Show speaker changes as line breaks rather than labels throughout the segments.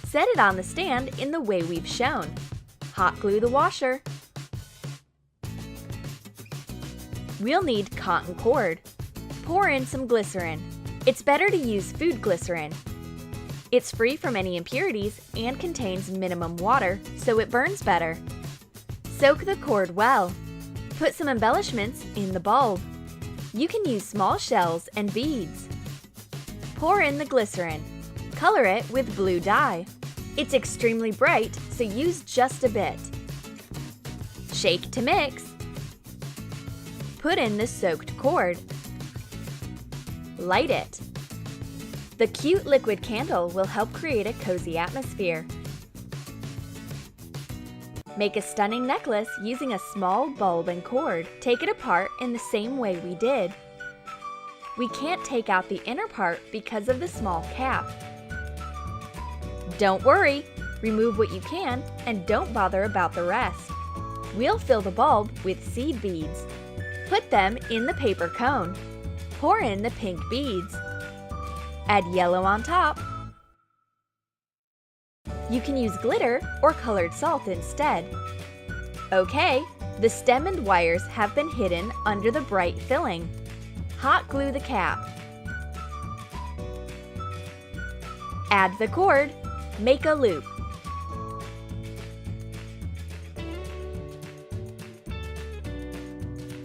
Set it on the stand in the way we've shown. Hot glue the washer. We'll need cotton cord. Pour in some glycerin. It's better to use food glycerin. It's free from any impurities and contains minimum water, so it burns better. Soak the cord well. Put some embellishments in the bulb. You can use small shells and beads. Pour in the glycerin. Color it with blue dye. It's extremely bright, so use just a bit. Shake to mix. Put in the soaked cord. Light it. The cute liquid candle will help create a cozy atmosphere. Make a stunning necklace using a small bulb and cord. Take it apart in the same way we did. We can't take out the inner part because of the small cap. Don't worry, remove what you can and don't bother about the rest. We'll fill the bulb with seed beads. Put them in the paper cone. Pour in the pink beads. Add yellow on top. You can use glitter or colored salt instead. Okay, the stem and wires have been hidden under the bright filling. Hot glue the cap. Add the cord. Make a loop.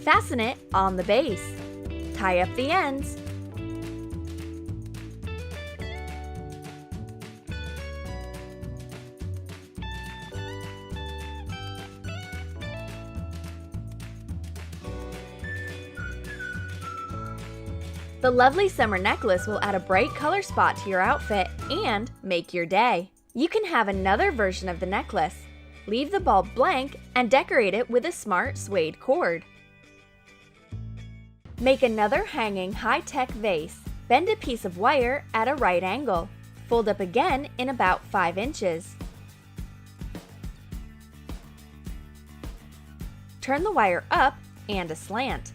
Fasten it on the base. Tie up the ends. The lovely summer necklace will add a bright color spot to your outfit and make your day. You can have another version of the necklace. Leave the bulb blank and decorate it with a smart suede cord. Make another hanging high-tech vase. Bend a piece of wire at a right angle. Fold up again in about 5 inches. Turn the wire up and aslant.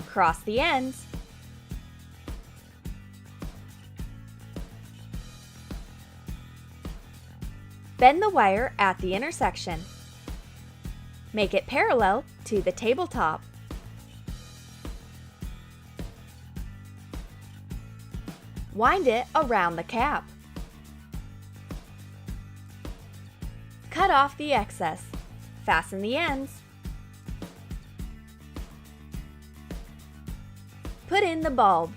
Cross the ends. Bend the wire at the intersection. Make it parallel to the tabletop. Wind it around the cap. Cut off the excess. Fasten the ends. Put in the bulb.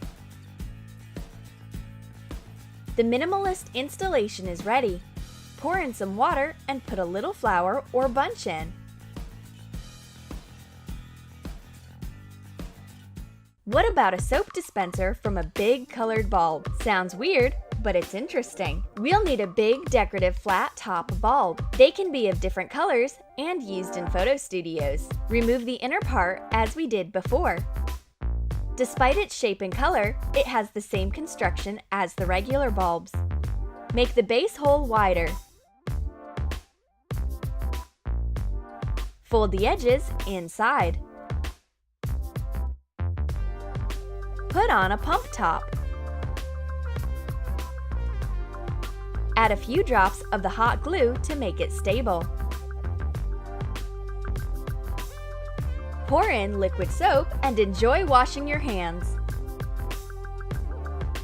The minimalist installation is ready. Pour in some water and put a little flower or bunch in. What about a soap dispenser from a big colored bulb? Sounds weird, but it's interesting. We'll need a big decorative flat top bulb. They can be of different colors and used in photo studios. Remove the inner part as we did before. Despite its shape and color, it has the same construction as the regular bulbs. Make the base hole wider. Fold the edges inside. Put on a pump top. Add a few drops of the hot glue to make it stable. Pour in liquid soap and enjoy washing your hands.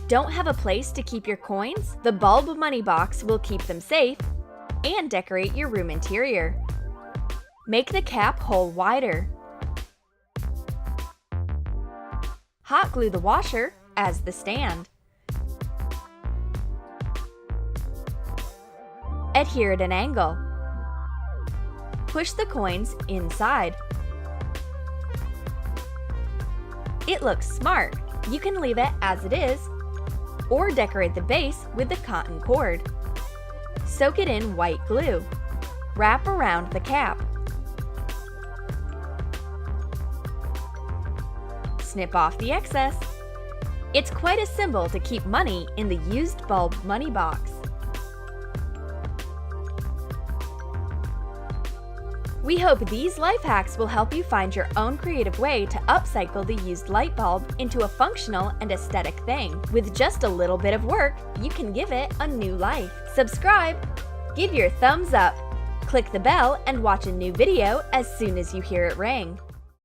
Don't have a place to keep your coins? The bulb money box will keep them safe and decorate your room interior. Make the cap hole wider. Hot glue the washer as the stand. Adhere at an angle. Push the coins inside. It looks smart. You can leave it as it is, or decorate the base with the cotton cord. Soak it in white glue. Wrap around the cap. Snip off the excess. It's quite a symbol to keep money in the used bulb money box. We hope these life hacks will help you find your own creative way to upcycle the used light bulb into a functional and aesthetic thing. With just a little bit of work, you can give it a new life. Subscribe, give your thumbs up, click the bell, and watch a new video as soon as you hear it ring.